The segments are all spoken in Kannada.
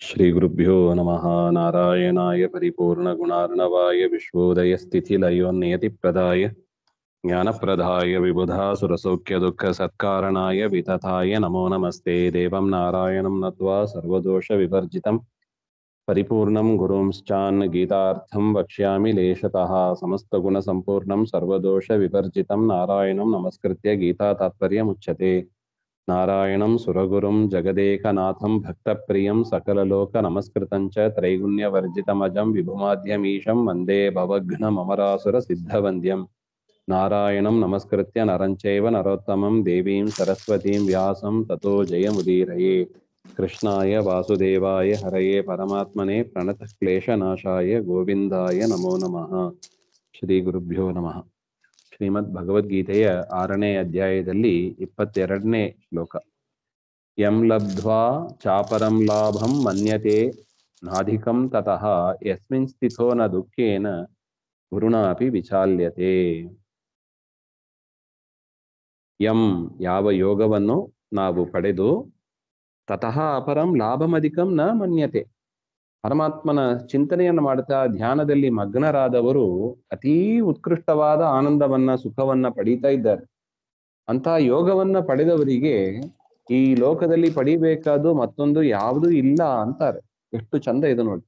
श्रीगुरुभ्यो नमः। नारायणाय परिपूर्णगुणार्णवाय विश्वोदयस्थितिलयोन्नियतिप्रदाय ज्ञानप्रदाय विबुधासुरसौख्यदुःखसत्कारणाय वितताय नमो नमस्ते। देवं नारायणं नत्वा सर्वदोषविवर्जितं परिपूर्णं गुरुंश्चान् गीतार्थं वक्ष्यामि लेशतः। समस्तगुणसम्पूर्णं सर्वदोषविवर्जितं नारायणं नमस्कृत्य गीतातात्पर्यमुच्यते। नारायणं सुरगुरुं जगदेकनाथं भक्तप्रियं सकललोकनमस्कृतं च त्रैगुण्यवर्जितमजं विभुमाद्यमीशं वन्दे भवघ्नममरासुरसिद्धवन्द्यं। नारायणं नमस्कृत्य नरं चैव नरोत्तमं देवीं सरस्वतीं व्यासं ततो जयमुदीरये। कृष्णाय वासुदेवाय हरये परमात्मने प्रणतक्लेशनाशाय गोविन्दाय नमो नमः। ಶ್ರೀ ಗುರುಭ್ಯೋ ನಮಃ. ಶ್ರೀಮದ್ ಭಗವದ್ಗೀತೆಯ 6ನೇ ಅಧ್ಯಾಯದಲ್ಲಿ 22ನೇ ಶ್ಲೋಕ. ಯಂ ಲಬ್ಧ್ವಾ ಚಾಪರಂ ಲಾಭಂ ಮನ್ಯತೆ ನಾಧಿಕಂ ತತಃ ಯಸ್ಮಿನ್ ಸ್ಥಿತೋ ನ ದುಃಖೇನ ಗುರುಣಾಪಿ ವಿಚಾಲ್ಯತೆ. ಯಂ ಯಾವ ಯೋಗವನ್ನು ನಾವು ಪಡೆದು ತತಃ ಅಪರಂ ಲಾಭಮಧಿಕಂ ನ ಮನ್ಯತೆ, ಪರಮಾತ್ಮನ ಚಿಂತನೆಯನ್ನು ಮಾಡ್ತಾ ಧ್ಯಾನದಲ್ಲಿ ಮಗ್ನರಾದವರು ಅತೀ ಉತ್ಕೃಷ್ಟವಾದ ಆನಂದವನ್ನ ಸುಖವನ್ನ ಪಡೀತಾ ಇದ್ದಾರೆ. ಅಂತ ಯೋಗವನ್ನ ಪಡೆದವರಿಗೆ ಈ ಲೋಕದಲ್ಲಿ ಪಡಿಬೇಕಾದ್ದು ಮತ್ತೊಂದು ಯಾವುದೂ ಇಲ್ಲ ಅಂತಾರೆ. ಎಷ್ಟು ಚಂದ ಇದು ನೋಡಿ.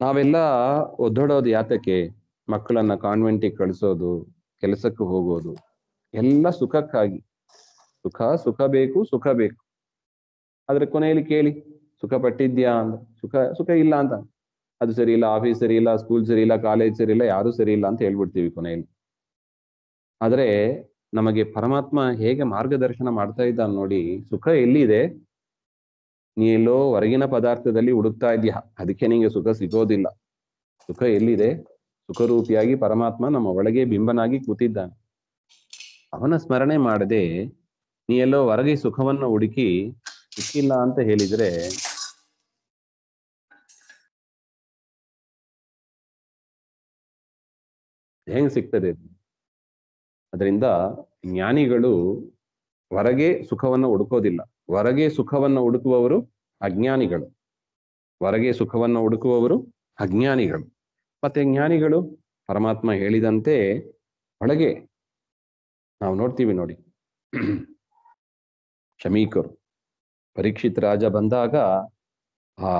ನಾವೆಲ್ಲ ಒದ್ದೋಡೋದು ಯಾತಕ್ಕೆ? ಮಕ್ಕಳನ್ನ ಕಾನ್ವೆಂಟಿಗೆ ಕಳಿಸೋದು, ಕೆಲಸಕ್ಕೆ ಹೋಗೋದು ಎಲ್ಲ ಸುಖಕ್ಕಾಗಿ. ಸುಖ ಬೇಕು, ಸುಖ ಬೇಕು. ಆದ್ರೆ ಕೊನೆಯಲ್ಲಿ ಕೇಳಿ, ಸುಖ ಪಟ್ಟಿದ್ಯಾ ಅಂತ. ಸುಖ ಇಲ್ಲ ಅಂತ. ಅದು ಸರಿ ಇಲ್ಲ, ಆಫೀಸ್ ಸರಿ ಇಲ್ಲ, ಸ್ಕೂಲ್ ಸರಿ ಇಲ್ಲ, ಕಾಲೇಜ್ ಸರಿ ಇಲ್ಲ, ಯಾರು ಸರಿ ಇಲ್ಲ ಅಂತ ಹೇಳ್ಬಿಡ್ತೀವಿ ಕೊನೆಯಲ್ಲಿ. ಆದ್ರೆ ನಮಗೆ ಪರಮಾತ್ಮ ಹೇಗೆ ಮಾರ್ಗದರ್ಶನ ಮಾಡ್ತಾ ಇದ್ದಾನೆ ನೋಡಿ. ಸುಖ ಎಲ್ಲಿದೆ? ನೀ ಎಲ್ಲೋ ಹೊರಗಿನ ಪದಾರ್ಥದಲ್ಲಿ ಹುಡುಕ್ತಾ ಇದ್ಯಾ, ಅದಕ್ಕೆ ನಿಂಗೆ ಸುಖ ಸಿಗೋದಿಲ್ಲ. ಸುಖ ಎಲ್ಲಿದೆ? ಸುಖರೂಪಿಯಾಗಿ ಪರಮಾತ್ಮ ನಮ್ಮ ಒಳಗೆ ಬಿಂಬನಾಗಿ ಕೂತಿದ್ದಾನೆ. ಅವನ ಸ್ಮರಣೆ ಮಾಡದೆ ನೀ ಎಲ್ಲೋ ಹೊರಗೆ ಸುಖವನ್ನು ಹುಡುಕಿ ಸಿಕ್ಕಿಲ್ಲ ಅಂತ ಹೇಳಿದ್ರೆ ಹೆಂಗ್ ಸಿಗ್ತದೆ? ಅದರಿಂದ ಜ್ಞಾನಿಗಳು ಹೊರಗೆ ಸುಖವನ್ನು ಹುಡುಕೋದಿಲ್ಲ. ಹೊರಗೆ ಸುಖವನ್ನು ಹುಡುಕುವವರು ಅಜ್ಞಾನಿಗಳು. ಹೊರಗೆ ಸುಖವನ್ನು ಹುಡುಕುವವರು ಅಜ್ಞಾನಿಗಳು. ಮತ್ತೆ ಜ್ಞಾನಿಗಳು ಪರಮಾತ್ಮ ಹೇಳಿದಂತೆ ಒಳಗೆ ನಾವು ನೋಡ್ತೀವಿ ನೋಡಿ. ಶಮೀಕರು ಪರೀಕ್ಷಿತ್ ರಾಜ ಬಂದಾಗ ಆ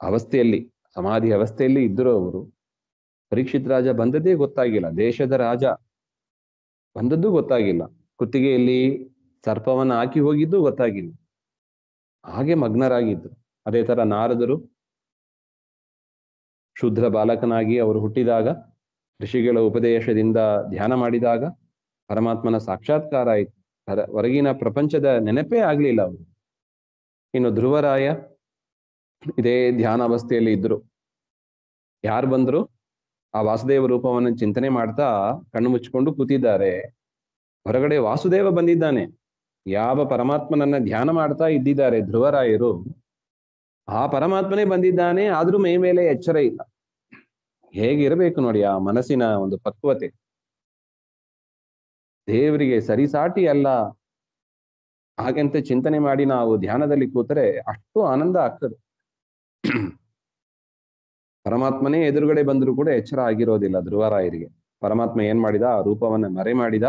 ಅವಸ್ಥೆಯಲ್ಲಿ, ಸಮಾಧಿ ಅವಸ್ಥೆಯಲ್ಲಿ ಇದ್ದರು ಅವರು. ಪರೀಕ್ಷಿತ್ ರಾಜ ಬಂದದ್ದೇ ಗೊತ್ತಾಗಿಲ್ಲ, ದೇಶದ ರಾಜ ಬಂದದ್ದು ಗೊತ್ತಾಗಿಲ್ಲ, ಕುತ್ತಿಗೆಯಲ್ಲಿ ಸರ್ಪವನ್ನು ಹಾಕಿ ಹೋಗಿದ್ದು ಗೊತ್ತಾಗಿಲ್ಲ. ಹಾಗೆ ಮಗ್ನರಾಗಿದ್ರು. ಅದೇ ತರ ನಾರದರು ಶೂದ್ರ ಬಾಲಕನಾಗಿ ಅವರು ಹುಟ್ಟಿದಾಗ ಋಷಿಗಳ ಉಪದೇಶದಿಂದ ಧ್ಯಾನ ಮಾಡಿದಾಗ ಪರಮಾತ್ಮನ ಸಾಕ್ಷಾತ್ಕಾರ ಆಯಿತು. ಹೊರಗಿನ ಪ್ರಪಂಚದ ನೆನಪೇ ಆಗ್ಲಿಲ್ಲ ಅವರು. ಇನ್ನು ಧ್ರುವರಾಯ ಇದೇ ಧ್ಯಾನ ಅವಸ್ಥೆಯಲ್ಲಿ ಇದ್ರು. ಯಾರು ಬಂದ್ರು? ಆ ವಾಸುದೇವ ರೂಪವನ್ನು ಚಿಂತನೆ ಮಾಡ್ತಾ ಕಣ್ಣು ಮುಚ್ಚಿಕೊಂಡು ಕೂತಿದ್ದಾರೆ. ಹೊರಗಡೆ ವಾಸುದೇವ ಬಂದಿದ್ದಾನೆ. ಯಾವ ಪರಮಾತ್ಮನನ್ನ ಧ್ಯಾನ ಮಾಡ್ತಾ ಇದ್ದಿದ್ದಾರೆ ಧ್ರುವರಾಯರು, ಆ ಪರಮಾತ್ಮನೇ ಬಂದಿದ್ದಾನೆ. ಆದ್ರೂ ಮೈ ಮೇಲೆ ಎಚ್ಚರ ಇಲ್ಲ. ಹೇಗಿರಬೇಕು ನೋಡಿ ಆ ಮನಸ್ಸಿನ ಒಂದು ಪಕ್ವತೆ. ದೇವರಿಗೆ ಸರಿಸಾಟಿ ಅಲ್ಲ. ಹಾಗಂತ ಚಿಂತನೆ ಮಾಡಿ ನಾವು ಧ್ಯಾನದಲ್ಲಿ ಕೂತರೆ ಅಷ್ಟು ಆನಂದ ಆಗ್ತದೆ. ಪರಮಾತ್ಮನೇ ಎದುರುಗಡೆ ಬಂದರೂ ಕೂಡ ಎಚ್ಚರ ಆಗಿರೋದಿಲ್ಲ ಧ್ರುವರಾಯರಿಗೆ. ಪರಮಾತ್ಮ ಏನ್ ಮಾಡಿದ? ಆ ರೂಪವನ್ನ ಮರೆ ಮಾಡಿದ.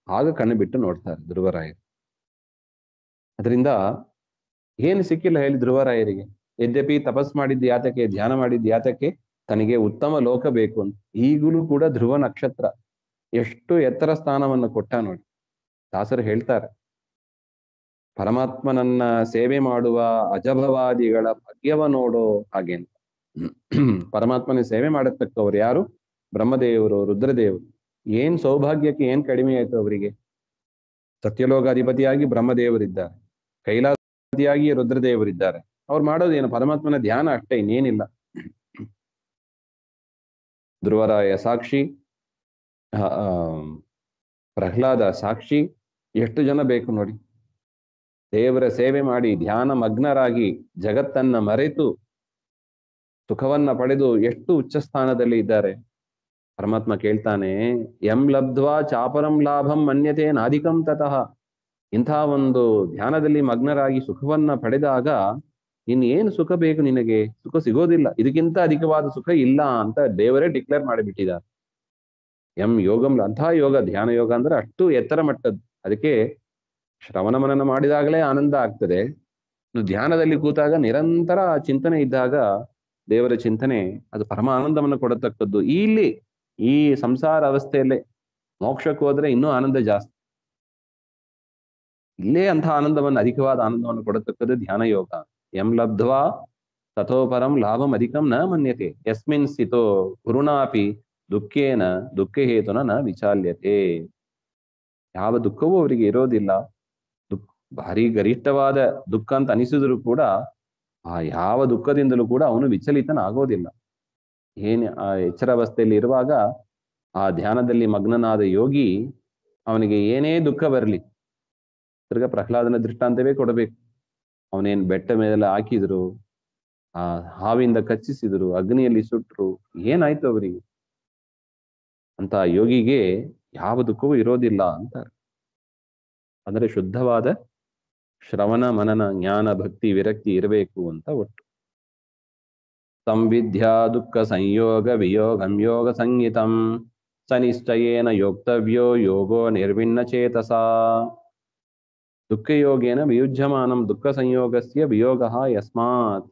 ಆಗ ಕಣ್ಣು ಬಿಟ್ಟು ನೋಡ್ತಾರೆ ಧ್ರುವರಾಯರು. ಅದರಿಂದ ಏನು ಸಿಕ್ಕಿಲ್ಲ ಹೇಳಿ ಧ್ರುವರಾಯರಿಗೆ. ಯದ್ಯಪಿ ತಪಸ್ ಮಾಡಿದ್ದು ಯಾತಕ್ಕೆ, ಧ್ಯಾನ ಮಾಡಿದ್ದು ಯಾತಕ್ಕೆ? ತನಗೆ ಉತ್ತಮ ಲೋಕ ಬೇಕು ಅಂತ. ಈಗಲೂ ಕೂಡ ಧ್ರುವ ನಕ್ಷತ್ರ ಎಷ್ಟು ಎತ್ತರ ಸ್ಥಾನವನ್ನು ಕೊಟ್ಟ ನೋಡಿ. ದಾಸರು ಹೇಳ್ತಾರೆ, ಪರಮಾತ್ಮನನ್ನ ಸೇವೆ ಮಾಡುವ ಅಜಭವಾದಿಗಳ ಭಾಗ್ಯವ ನೋಡೋ ಹಾಗೆ. ಪರಮಾತ್ಮನ ಸೇವೆ ಮಾಡತಕ್ಕವ್ರು ಯಾರು? ಬ್ರಹ್ಮದೇವರು, ರುದ್ರದೇವರು. ಏನ್ ಸೌಭಾಗ್ಯಕ್ಕೆ ಏನ್ ಕಡಿಮೆ ಆಯ್ತು ಅವರಿಗೆ? ಸತ್ಯಲೋಕಾಧಿಪತಿಯಾಗಿ ಬ್ರಹ್ಮದೇವರಿದ್ದಾರೆ, ಕೈಲಾಸಧಿಪತಿಯಾಗಿ ರುದ್ರದೇವರಿದ್ದಾರೆ. ಅವ್ರು ಮಾಡೋದೇನು? ಪರಮಾತ್ಮನ ಧ್ಯಾನ ಅಷ್ಟೇ, ಇನ್ನೇನಿಲ್ಲ. ಧ್ರುವರಾಯ ಸಾಕ್ಷಿ, ಪ್ರಹ್ಲಾದ ಸಾಕ್ಷಿ. ಎಷ್ಟು ಜನ ಬೇಕು ನೋಡಿ. ದೇವರ ಸೇವೆ ಮಾಡಿ ಧ್ಯಾನ ಮಗ್ನರಾಗಿ ಜಗತ್ತನ್ನ ಮರೆತು ಸುಖವನ್ನ ಪಡೆದು ಎಷ್ಟು ಉಚ್ಚ ಸ್ಥಾನದಲ್ಲಿ ಇದ್ದಾರೆ. ಪರಮಾತ್ಮ ಕೇಳ್ತಾನೆ, ಯಂ ಲಬ್ಧ್ವಾ ಚಾಪರಂ ಲಾಭಂ ಮನ್ಯತೆ ನಾಧಿಕಂ ತತಃ. ಇಂಥ ಒಂದು ಧ್ಯಾನದಲ್ಲಿ ಮಗ್ನರಾಗಿ ಸುಖವನ್ನ ಪಡೆದಾಗ ಏನು ಸುಖ ಬೇಕು ನಿನಗೆ? ಸುಖ ಸಿಗೋದಿಲ್ಲ, ಇದಕ್ಕಿಂತ ಅಧಿಕವಾದ ಸುಖ ಇಲ್ಲ ಅಂತ ದೇವರೇ ಡಿಕ್ಲೇರ್ ಮಾಡಿಬಿಟ್ಟಿದ್ದಾರೆ. ಯೋಗಂ, ಅಂತಹ ಯೋಗ, ಧ್ಯಾನ ಯೋಗ ಅಂದ್ರೆ ಅಷ್ಟು ಎತ್ತರ ಮಟ್ಟದ್ದು. ಅದಕ್ಕೆ ಶ್ರವಣ ಮನನ ಮಾಡಿದಾಗಲೇ ಆನಂದ ಆಗ್ತದೆ. ಧ್ಯಾನದಲ್ಲಿ ಕೂತಾಗ ನಿರಂತರ ಚಿಂತನೆ ಇದ್ದಾಗ, ದೇವರ ಚಿಂತನೆ, ಅದು ಪರಮ ಆನಂದವನ್ನು ಕೊಡತಕ್ಕದ್ದು. ಈ ಸಂಸಾರ ಅವಸ್ಥೆಯಲ್ಲೇ ಮೋಕ್ಷಕ್ಕೆ ಹೋದ್ರೆ ಇನ್ನೂ ಆನಂದ ಜಾಸ್ತಿ. ಇಲ್ಲೇ ಅಂತಹ ಆನಂದವನ್ನು, ಅಧಿಕವಾದ ಆನಂದವನ್ನು ಕೊಡತಕ್ಕದ್ದು ಧ್ಯಾನ ಯೋಗ. ಯಂ ಲಬ್ಧ್ವಾ ತಥೋಪರಂ ಲಾಭಂ ಅಧಿಕಂ ನ ಮನ್ಯತೆ ಯಸ್ಮಿನ್ ಸ್ಥಿತೋ ಗುರುಣಾಪಿ ದುಃಖೇನ ದುಃಖ ಹೇತುನ ನ ವಿಚಾಲ್ಯತೆ. ಯಾವ ದುಃಖವೂ ಅವರಿಗೆ ಇರೋದಿಲ್ಲ. ಭಾರಿ ಗರಿಷ್ಠವಾದ ದುಃಖ ಅಂತ ಅನಿಸಿದ್ರು ಕೂಡ ಆ ಯಾವ ದುಃಖದಿಂದಲೂ ಕೂಡ ಅವನು ವಿಚಲಿತನಾಗೋದಿಲ್ಲ. ಆ ಎಚ್ಚರಾವಸ್ಥೆಯಲ್ಲಿ ಇರುವಾಗ ಆ ಧ್ಯಾನದಲ್ಲಿ ಮಗ್ನನಾದ ಯೋಗಿ, ಅವನಿಗೆ ಏನೇ ದುಃಖ ಬರಲಿ, ತಿರ್ಗಾ ಪ್ರಹ್ಲಾದನ ದೃಷ್ಟಾಂತವೇ ಕೊಡಬೇಕು. ಅವನೇನ್ ಬೆಟ್ಟ ಮೇಲೆ ಹಾಕಿದ್ರು, ಆ ಹಾವಿಂದ ಕಚ್ಚಿಸಿದ್ರು, ಅಗ್ನಿಯಲ್ಲಿ ಸುಟ್ರು, ಏನಾಯ್ತು ಅವರಿಗೆ? ಅಂತ ಯೋಗಿಗೆ ಯಾವ ದುಃಖವೂ ಇರೋದಿಲ್ಲ ಅಂತಾರೆ. ಅಂದ್ರೆ ಶುದ್ಧವಾದ ಶ್ರವಣ ಮನನ ಜ್ಞಾನ ಭಕ್ತಿ ವಿರಕ್ತಿ ಇರಬೇಕು ಅಂತ ಒಟ್ಟು. ಸಂವಿದ್ಯಾ ದುಃಖ ಸಂಯೋಗ ವಿಯೋಗಂ ಯೋಗ ಸಂಹಿತಂ ಸನಿಶ್ಚಯೇನ ಯೋಕ್ತವ್ಯೋ ಯೋಗೋ ನಿರ್ವಿಣ್ಣ ಚೇತಸ. ದುಃಖ ಯೋಗೇನ ವಿಯುಜ್ಯಮಾನಂ ದುಃಖ ಸಂಯೋಗಸ್ಯ ವಿಯೋಗ ಯಸ್ಮಾತ್.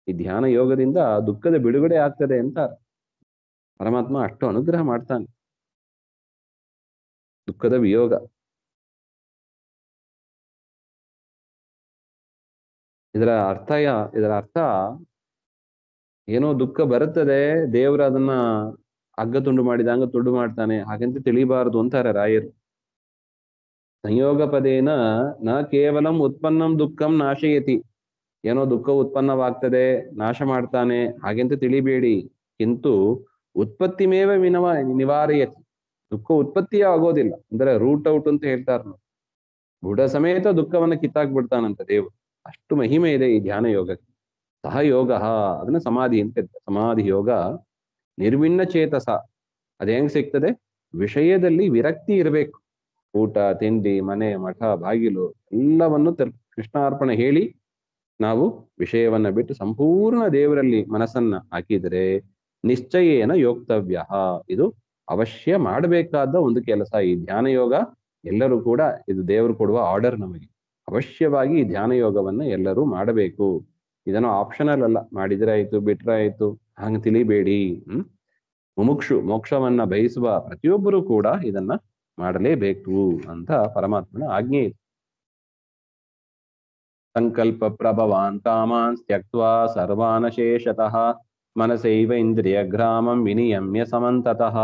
ಈ ಧ್ಯಾನ ಯೋಗದಿಂದ ದುಃಖದ ಬಿಡುಗಡೆ ಆಗ್ತದೆ ಅಂತ ಪರಮಾತ್ಮ ಅಷ್ಟು ಅನುಗ್ರಹ ಮಾಡ್ತಾನೆ. ದುಃಖದ ವಿಯೋಗ. ಇದರ ಅರ್ಥ ಏನೋ ದುಃಖ ಬರುತ್ತದೆ, ದೇವರು ಅದನ್ನ ಹಗ್ಗ ತುಂಡು ಮಾಡಿದಂಗ ತುಂಡು ಮಾಡ್ತಾನೆ, ಹಾಗಂತ ತಿಳಿಬಾರದು ಅಂತಾರೆ ರಾಯರು. ಸಂಯೋಗ ಪದೇನ ನ ಕೇವಲಂ ಉತ್ಪನ್ನಂ ದುಃಖಂ ನಾಶಯತಿ. ಏನೋ ದುಃಖ ಉತ್ಪನ್ನವಾಗ್ತದೆ, ನಾಶ ಮಾಡ್ತಾನೆ ಹಾಗೆಂತ ತಿಳಿಬೇಡಿ. ಕಿಂತು ಉತ್ಪತ್ತಿಮೇವ ನಿವಾರಯತಿ. ದುಃಖ ಉತ್ಪತ್ತಿಯೇ ಆಗೋದಿಲ್ಲ, ಅಂದ್ರೆ ರೂಟ್ ಔಟ್ ಅಂತ ಹೇಳ್ತಾರೆ ನಾವು. ಬುಡ ಸಮೇತ ದುಃಖವನ್ನ ಕಿತ್ತಾಕ್ಬಿಡ್ತಾನಂತ ದೇವರು. ಅಷ್ಟು ಮಹಿಮೆ ಇದೆ ಈ ಧ್ಯಾನ ಯೋಗಕ್ಕೆ. ಸಹ ಯೋಗ, ಅದನ್ನ ಸಮಾಧಿ ಅಂತ ಹೇಳ್ತಾರೆ. ಸಮಾಧಿ ಯೋಗ ನಿರ್ವಿಣ್ಣ ಚೇತಸ. ಅದ್ ಹೆಂಗ್ ಸಿಗ್ತದೆ? ವಿಷಯದಲ್ಲಿ ವಿರಕ್ತಿ ಇರಬೇಕು. ಊಟ ತಿಂಡಿ ಮನೆ ಮಠ ಬಾಗಿಲು ಎಲ್ಲವನ್ನು ಕೃಷ್ಣಾರ್ಪಣೆ ಹೇಳಿ ನಾವು ವಿಷಯವನ್ನ ಬಿಟ್ಟು ಸಂಪೂರ್ಣ ದೇವರಲ್ಲಿ ಮನಸ್ಸನ್ನ ಹಾಕಿದರೆ ನಿಶ್ಚಯೇನ ಯೋಕ್ತವ್ಯ. ಇದು ಅವಶ್ಯ ಮಾಡಬೇಕಾದ ಒಂದು ಕೆಲಸ. ಈ ಧ್ಯಾನ ಯೋಗ ಎಲ್ಲರೂ ಕೂಡ, ಇದು ದೇವರು ಕೊಡುವ ಆರ್ಡರ್ ನಮಗೆ. ಅವಶ್ಯವಾಗಿ ಈ ಧ್ಯಾನ ಯೋಗವನ್ನ ಎಲ್ಲರೂ ಮಾಡಬೇಕು. ಇದನ್ನು ಆಪ್ಷನಲ್ ಅಲ್ಲ, ಮಾಡಿದ್ರೆ ಆಯ್ತು ಬಿಟ್ರೆ ಆಯ್ತು ಹಂಗ ತಿಳಿಬೇಡಿ. ಮುಮುಕ್ಷು, ಮೋಕ್ಷವನ್ನ ಬಯಸುವ ಪ್ರತಿಯೊಬ್ಬರು ಕೂಡ ಇದನ್ನ ಮಾಡಲೇಬೇಕು ಅಂತ ಪರಮಾತ್ಮನ ಆಜ್ಞೆ ಇದೆ. ಸಂಕಲ್ಪ ಪ್ರಭವಾನ್ ಕಾಮಾನ್ ತ್ಯಕ್ತ್ವಾ ಸರ್ವಾನಶೇಷತಃ ಮನಸೈವ ಇಂದ್ರಿಯ ಗ್ರಾಮಂ ವಿನಿಯಮ್ಯ ಸಮಂತತಃ.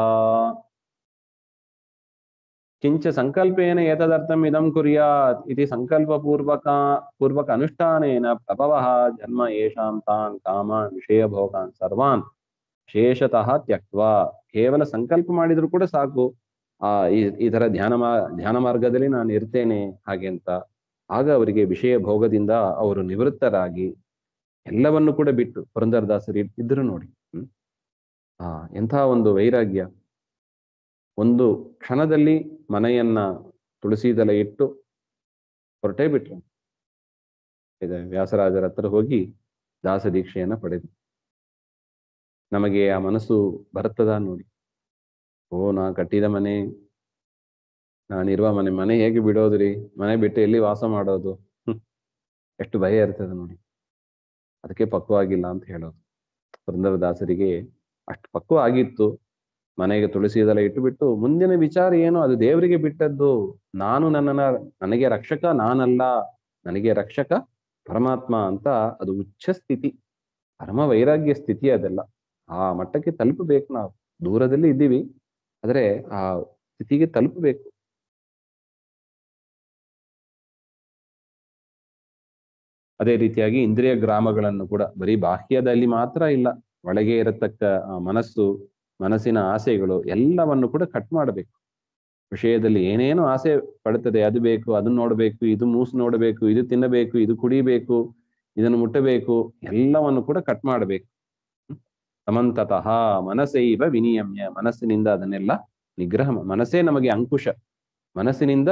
ಕಿಂಚ ಸಂಕಲ್ಪೇನ ಏತದರ್ಥಂ ಇದಂ ಕುರ್ಯಾತ್ ಇತಿ ಸಂಕಲ್ಪ ಪೂರ್ವಕ ಅನುಷ್ಠಾನೇನ ಪ್ರಭವಃ ಜನ್ಮ ಯೇಷಾಂ ತಾನ್ ಕಾಮಾನ್ ವಿಷಯ ಭೋಗಾನ್ ಸರ್ವಾನ್ ಶೇಷತಃ ತ್ಯಕ್ತ್ವಾ. ಕೇವಲ ಸಂಕಲ್ಪ ಮಾಡಿದ್ರು ಕೂಡ ಸಾಕು, ಈ ತರ ಧ್ಯಾನ ಮಾರ್ಗದಲ್ಲಿ ನಾನು ಇರ್ತೇನೆ ಹಾಗೆ ಅಂತ. ಆಗ ಅವರಿಗೆ ವಿಷಯ ಭೋಗದಿಂದ ಅವರು ನಿವೃತ್ತರಾಗಿ ಎಲ್ಲವನ್ನು ಕೂಡ ಬಿಟ್ಟು, ಪುರಂದರದಾಸರು ಇದ್ರು ನೋಡಿ. ಎಂಥ ಒಂದು ವೈರಾಗ್ಯ. ಒಂದು ಕ್ಷಣದಲ್ಲಿ ಮನೆಯನ್ನ ತುಳಸಿದೆಲೆ ಇಟ್ಟು ಹೊರಟೇ ಬಿಟ್ರು. ವ್ಯಾಸರಾಜರ ಹತ್ರ ಹೋಗಿ ದಾಸ ದೀಕ್ಷೆಯನ್ನ ಪಡೆದು. ನಮಗೆ ಆ ಮನಸ್ಸು ಬರ್ತದ ನೋಡಿ. ನಾ ಕಟ್ಟಿದ ಮನೆ, ನಾನಿರುವ ಮನೆ ಹೇಗೆ ಬಿಡೋದ್ರಿ? ಮನೆ ಬಿಟ್ಟು ಎಲ್ಲಿ ವಾಸ ಮಾಡೋದು? ಎಷ್ಟು ಭಯ ಇರ್ತದೆ ನೋಡಿ. ಅದಕ್ಕೆ ಪಕ್ವವಾಗಿಲ್ಲ ಅಂತ ಹೇಳೋದು. ಪುರಂದರದಾಸರಿಗೆ ಅಷ್ಟು ಪಕ್ವ ಆಗಿತ್ತು. ಮನೆಗೆ ತುಳಸಿದೆಲ್ಲ ಇಟ್ಟುಬಿಟ್ಟು ಮುಂದಿನ ವಿಚಾರ ಏನು ಅದು ದೇವರಿಗೆ ಬಿಟ್ಟದ್ದು. ನನಗೆ ರಕ್ಷಕ ನಾನಲ್ಲ, ನನಗೆ ರಕ್ಷಕ ಪರಮಾತ್ಮ ಅಂತ. ಅದು ಉಚ್ಚ ಸ್ಥಿತಿ, ಪರಮ ವೈರಾಗ್ಯ ಸ್ಥಿತಿ. ಅದೆಲ್ಲ ಆ ಮಟ್ಟಕ್ಕೆ ತಲುಪಬೇಕು. ನಾವು ದೂರದಲ್ಲಿ ಇದ್ದೀವಿ, ಆದ್ರೆ ಆ ಸ್ಥಿತಿಗೆ ತಲುಪಬೇಕು. ಅದೇ ರೀತಿಯಾಗಿ ಇಂದ್ರಿಯ ಗ್ರಾಮಗಳನ್ನು ಕೂಡ ಬರೀ ಬಾಹ್ಯದಲ್ಲಿ ಮಾತ್ರ ಇಲ್ಲ, ಒಳಗೆ ಇರತಕ್ಕ ಮನಸ್ಸು, ಮನಸ್ಸಿನ ಆಸೆಗಳು ಎಲ್ಲವನ್ನು ಕೂಡ ಕಟ್ ಮಾಡಬೇಕು. ವಿಷಯದಲ್ಲಿ ಏನೇನು ಆಸೆ ಪಡುತ್ತದೆ, ಅದು ಬೇಕು, ಅದನ್ನ ನೋಡ್ಬೇಕು, ಇದು ಮೂಸು ನೋಡಬೇಕು, ಇದು ತಿನ್ನಬೇಕು, ಇದು ಕುಡಿಬೇಕು, ಇದನ್ನು ಮುಟ್ಟಬೇಕು, ಎಲ್ಲವನ್ನು ಕೂಡ ಕಟ್ ಮಾಡಬೇಕು. ಸಮಂತತಃ ಮನಸೈವ ವಿನಿಯಮ್ಯ. ಮನಸ್ಸಿನಿಂದ ಅದನ್ನೆಲ್ಲ ನಿಗ್ರಹ. ಮನಸ್ಸೇ ನಮಗೆ ಅಂಕುಶ. ಮನಸ್ಸಿನಿಂದ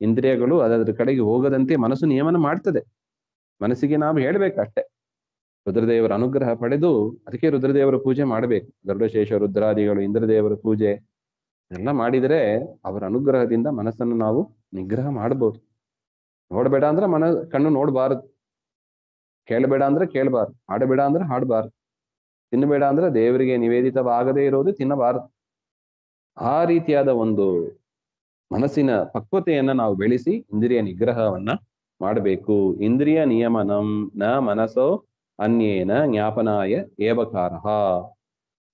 ಇಂದ್ರಿಯಗಳು ಅದರ ಕಡೆಗೆ ಹೋಗದಂತೆ ಮನಸ್ಸು ನಿಯಮನ ಮಾಡ್ತದೆ. ಮನಸ್ಸಿಗೆ ನಾವು ಹೇಳ್ಬೇಕಷ್ಟೇ. ರುದ್ರದೇವರ ಅನುಗ್ರಹ ಪಡೆದು, ಅದಕ್ಕೆ ರುದ್ರದೇವರ ಪೂಜೆ ಮಾಡಬೇಕು. ಗರುಡಶೇಷ ರುದ್ರಾದಿಗಳು, ಇಂದ್ರದೇವರ ಪೂಜೆ ಎಲ್ಲ ಮಾಡಿದರೆ ಅವರ ಅನುಗ್ರಹದಿಂದ ಮನಸ್ಸನ್ನು ನಾವು ನಿಗ್ರಹ ಮಾಡಬಹುದು. ನೋಡ್ಬೇಡ ಅಂದ್ರೆ ಕಣ್ಣು ನೋಡ್ಬಾರದು, ಕೇಳಬೇಡ ಅಂದ್ರೆ ಕೇಳಬಾರ್ದು, ಹಾಡಬೇಡ ಅಂದ್ರೆ ಹಾಡಬಾರ್ದು, ತಿನ್ನಬೇಡ ಅಂದ್ರೆ ದೇವರಿಗೆ ನಿವೇದಿತವಾಗದೇ ಇರೋದು ತಿನ್ನಬಾರದು. ಆ ರೀತಿಯಾದ ಒಂದು ಮನಸ್ಸಿನ ಪಕ್ವತೆಯನ್ನ ನಾವು ಬೆಳೆಸಿ ಇಂದ್ರಿಯ ನಿಗ್ರಹವನ್ನ ಮಾಡಬೇಕು. ಇಂದ್ರಿಯ ನಿಯಮನಂ ನ ಮನಸೋ ಅನ್ಯೇನ ಜ್ಞಾಪನಾಯ ಏವಕಾರಃ.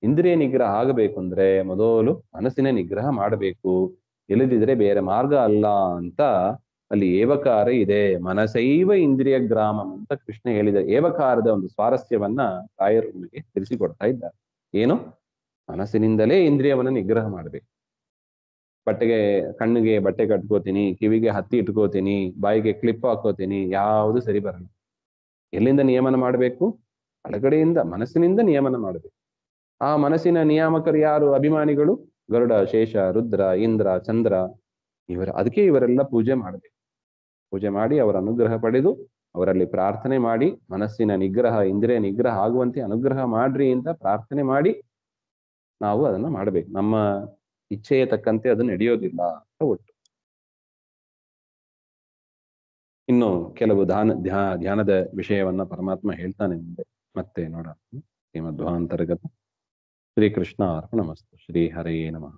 ಇಂದ್ರಿಯ ನಿಗ್ರಹ ಆಗಬೇಕು ಅಂದ್ರೆ ಮೊದಲು ಮನಸ್ಸಿನ ನಿಗ್ರಹ ಮಾಡಬೇಕು, ಇಲ್ಲದಿದ್ರೆ ಬೇರೆ ಮಾರ್ಗ ಅಲ್ಲ ಅಂತ ಅಲ್ಲಿ ಏವಕಾರ ಇದೆ. ಮನಸೈವ ಇಂದ್ರಿಯ ಗ್ರಾಮಂ ಅಂತ ಕೃಷ್ಣ ಹೇಳಿದ ಏವಕಾರದ ಒಂದು ಸ್ವಾರಸ್ಯವನ್ನ ರಾಯರು ನಮಗೆ ತಿಳಿಸಿಕೊಡ್ತಾ ಇದ್ದಾರೆ. ಏನು? ಮನಸ್ಸಿನಿಂದಲೇ ಇಂದ್ರಿಯವನ್ನ ನಿಗ್ರಹ ಮಾಡಬೇಕು. ಕಣ್ಣಿಗೆ ಬಟ್ಟೆ ಕಟ್ಕೋತೀನಿ, ಕಿವಿಗೆ ಹತ್ತಿ ಇಟ್ಕೋತೀನಿ, ಬಾಯಿಗೆ ಕ್ಲಿಪ್ ಹಾಕೋತೀನಿ, ಯಾವುದು ಸರಿ ಬರಲ್ಲ. ಎಲ್ಲಿಂದ ನಿಯಮನ ಮಾಡಬೇಕು? ಒಳಗಡೆಯಿಂದ, ಮನಸ್ಸಿನಿಂದ ನಿಯಮನ ಮಾಡಬೇಕು. ಆ ಮನಸ್ಸಿನ ನಿಯಾಮಕರು ಯಾರು? ಅಭಿಮಾನಿಗಳು ಗರುಡ, ಶೇಷ, ರುದ್ರ, ಇಂದ್ರ, ಚಂದ್ರ. ಅದಕ್ಕೆ ಇವರೆಲ್ಲ ಪೂಜೆ ಮಾಡಬೇಕು. ಪೂಜೆ ಮಾಡಿ ಅವರ ಅನುಗ್ರಹ ಪಡೆದು ಅವರಲ್ಲಿ ಪ್ರಾರ್ಥನೆ ಮಾಡಿ ಮನಸ್ಸಿನ ನಿಗ್ರಹ, ಇಂದ್ರಿಯ ನಿಗ್ರಹ ಆಗುವಂತೆ ಅನುಗ್ರಹ ಮಾಡ್ರಿ ಅಂತ ಪ್ರಾರ್ಥನೆ ಮಾಡಿ ನಾವು ಅದನ್ನ ಮಾಡಬೇಕು. ನಮ್ಮ ಇಚ್ಛೆಯ ತಕ್ಕಂತೆ ಅದು ನಡೆಯೋದಿಲ್ಲ ಅಂತ ಒಟ್ಟು. ಇನ್ನು ಕೆಲವು ಧ್ಯಾನದ ವಿಷಯವನ್ನ ಪರಮಾತ್ಮ ಹೇಳ್ತಾನೆ ಮುಂದೆ, ಮತ್ತೆ ನೋಡೋಣ. ಶ್ರೀಮಧ್ವಾಂತರ್ಗತ. ಶ್ರೀಕೃಷ್ಣ ಅರ್ಪಣಮಸ್ತು. ಶ್ರೀ ಹರಯೇ ನಮಃ.